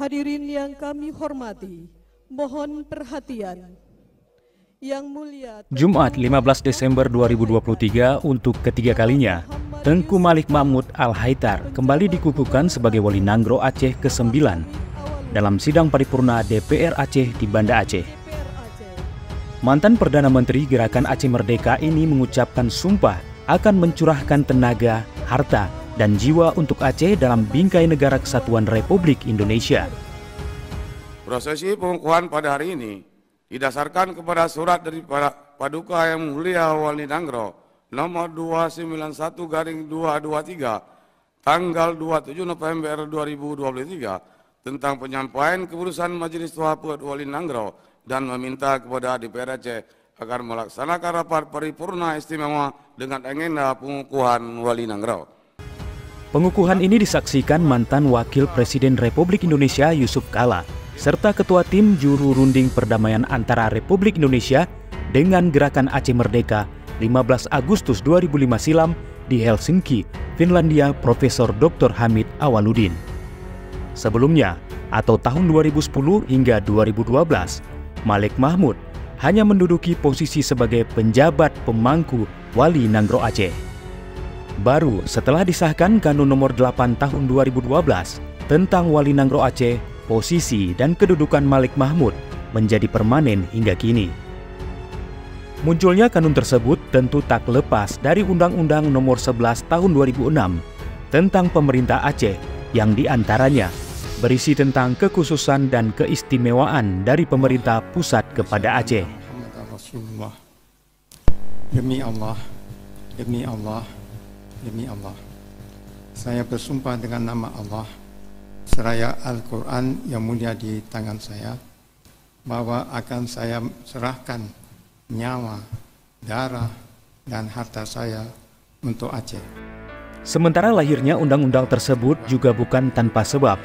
Hadirin yang kami hormati, mohon perhatian. Yang mulia Jumat 15 Desember 2023 untuk ketiga kalinya, Tengku Malik Mahmud Al-Haitar kembali dikukuhkan sebagai Wali Nanggro Aceh ke-9 dalam sidang paripurna DPR Aceh di Banda Aceh. Mantan Perdana Menteri Gerakan Aceh Merdeka ini mengucapkan sumpah akan mencurahkan tenaga, harta, dan jiwa untuk Aceh dalam bingkai negara kesatuan Republik Indonesia. Prosesi pengukuhan pada hari ini didasarkan kepada surat dari Paduka Yang Mulia Wali Nanggro nomor 291/223 tanggal 27 November 2023 tentang penyampaian keputusan Majelis Tua Put Wali Nanggro dan meminta kepada DPR Aceh agar melaksanakan rapat paripurna istimewa dengan agenda pengukuhan Wali Nanggro. Pengukuhan ini disaksikan mantan Wakil Presiden Republik Indonesia Yusuf Kala serta Ketua Tim Juru Runding Perdamaian antara Republik Indonesia dengan Gerakan Aceh Merdeka 15 Agustus 2005 silam di Helsinki, Finlandia, Profesor Dr. Hamid Awaludin. Sebelumnya, atau tahun 2010 hingga 2012, Malik Mahmud hanya menduduki posisi sebagai penjabat pemangku Wali Nanggro Aceh. Baru setelah disahkan Kanun Nomor 8 Tahun 2012 tentang Wali Nanggro Aceh, posisi dan kedudukan Malik Mahmud menjadi permanen hingga kini. Munculnya kanun tersebut tentu tak lepas dari Undang-Undang Nomor 11 Tahun 2006 tentang Pemerintah Aceh yang diantaranya berisi tentang kekhususan dan keistimewaan dari pemerintah pusat kepada Aceh. Demi Allah, demi Allah, demi Allah, saya bersumpah dengan nama Allah, seraya Al-Quran yang mulia di tangan saya, bahwa akan saya serahkan nyawa, darah, dan harta saya untuk Aceh. Sementara lahirnya undang-undang tersebut juga bukan tanpa sebab,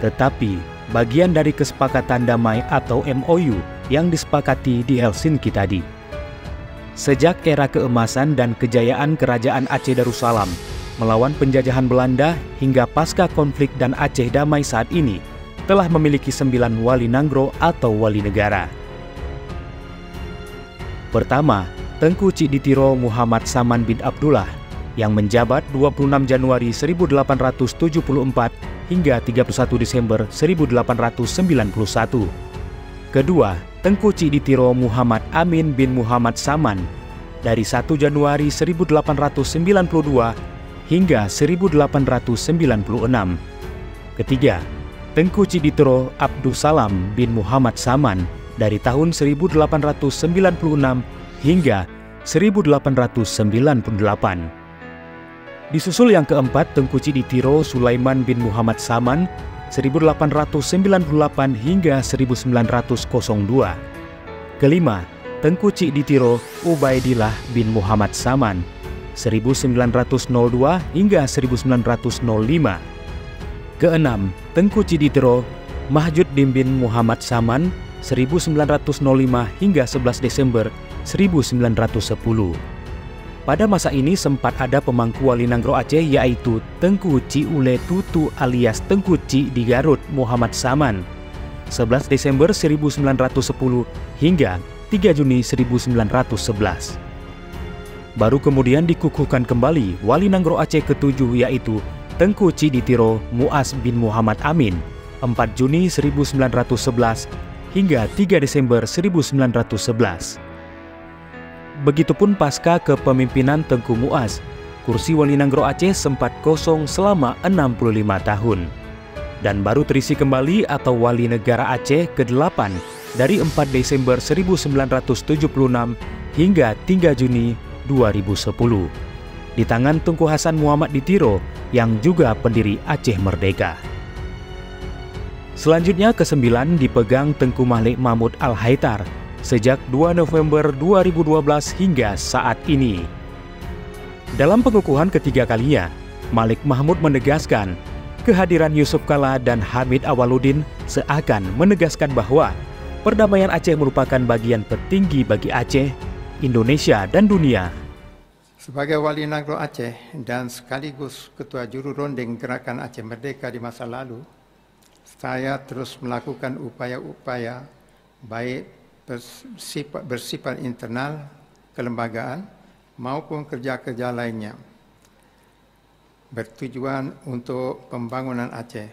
tetapi bagian dari kesepakatan damai atau MOU yang disepakati di Helsinki tadi. Sejak era keemasan dan kejayaan Kerajaan Aceh Darussalam melawan penjajahan Belanda hingga pasca konflik dan Aceh damai saat ini telah memiliki 9 wali nanggro atau wali negara. Pertama, Tengku Cik Ditiro Muhammad Saman bin Abdullah yang menjabat 26 Januari 1874 hingga 31 Desember 1891. Kedua, Tengku Cik Ditiro Muhammad Amin bin Muhammad Saman dari 1 Januari 1892 hingga 1896. Ketiga, Tengku Cik Ditiro Abdus Salam bin Muhammad Saman dari tahun 1896 hingga 1898. Disusul yang keempat Tengku Cik Ditiro Sulaiman bin Muhammad Saman 1898 hingga 1902. Kelima, Tengku Cik Ditiro Ubaidillah bin Muhammad Saman 1902 hingga 1905. Keenam, Tengku Cik Ditiro Mahjuddin bin Muhammad Saman 1905 hingga 11 Desember 1910. Pada masa ini sempat ada pemangku Wali Nanggro Aceh yaitu Tengku Cik Ule Tutu alias Tengku Cik di Garut Muhammad Saman 11 Desember 1910 hingga 3 Juni 1911. Baru kemudian dikukuhkan kembali Wali Nanggro Aceh ke-7 yaitu Tengku Cik Ditiro Muaz bin Muhammad Amin 4 Juni 1911 hingga 3 Desember 1911. Begitupun pasca kepemimpinan Tengku Muaz, kursi Wali Nanggro Aceh sempat kosong selama 65 tahun. Dan baru terisi kembali atau Wali Negara Aceh ke-8 dari 4 Desember 1976 hingga 3 Juni 2010. Di tangan Tengku Hasan Muhammad Ditiro yang juga pendiri Aceh Merdeka. Selanjutnya ke-9 dipegang Tengku Malik Mahmud Al-Haitar sejak 2 November 2012 hingga saat ini. Dalam pengukuhan ketiga kalinya, Malik Mahmud menegaskan kehadiran Yusuf Kala dan Hamid Awaludin seakan menegaskan bahwa perdamaian Aceh merupakan bagian tertinggi bagi Aceh, Indonesia, dan dunia. Sebagai Wali Nanggro Aceh dan sekaligus Ketua Juru Runding Gerakan Aceh Merdeka di masa lalu, saya terus melakukan upaya-upaya baik bersifat internal kelembagaan maupun kerja-kerja lainnya bertujuan untuk pembangunan Aceh,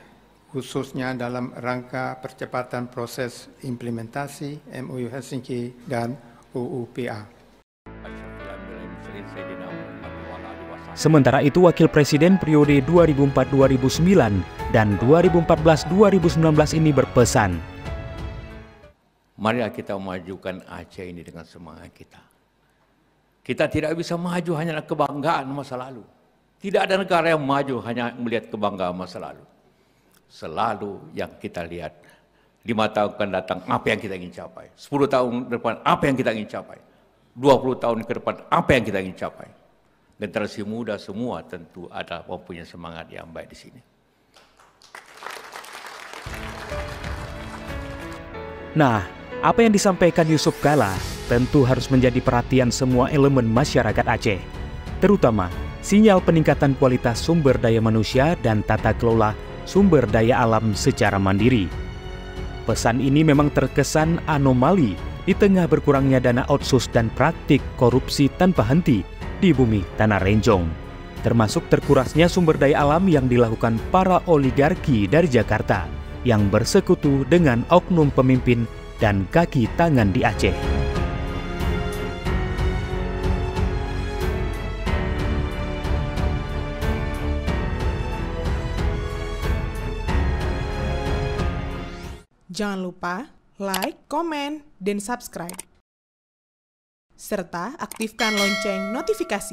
khususnya dalam rangka percepatan proses implementasi MOU Helsinki dan UUPA. Sementara itu, Wakil Presiden periode 2004-2009 dan 2014-2019 ini berpesan, marilah kita memajukan Aceh ini dengan semangat kita. Kita tidak bisa maju hanya kebanggaan masa lalu. Tidak ada negara yang maju hanya melihat kebanggaan masa lalu. Selalu yang kita lihat, 5 tahun akan datang apa yang kita ingin capai. 10 tahun ke depan apa yang kita ingin capai. 20 tahun ke depan apa yang kita ingin capai. Generasi muda semua tentu ada mempunyai semangat yang baik di sini. Nah, apa yang disampaikan Yusuf Kala tentu harus menjadi perhatian semua elemen masyarakat Aceh, terutama sinyal peningkatan kualitas sumber daya manusia dan tata kelola sumber daya alam secara mandiri. Pesan ini memang terkesan anomali di tengah berkurangnya dana otsus dan praktik korupsi tanpa henti di bumi Tanah Renjong, termasuk terkurasnya sumber daya alam yang dilakukan para oligarki dari Jakarta yang bersekutu dengan oknum pemimpin dan kaki tangan di Aceh. Jangan lupa like, komen, dan subscribe. Serta aktifkan lonceng notifikasi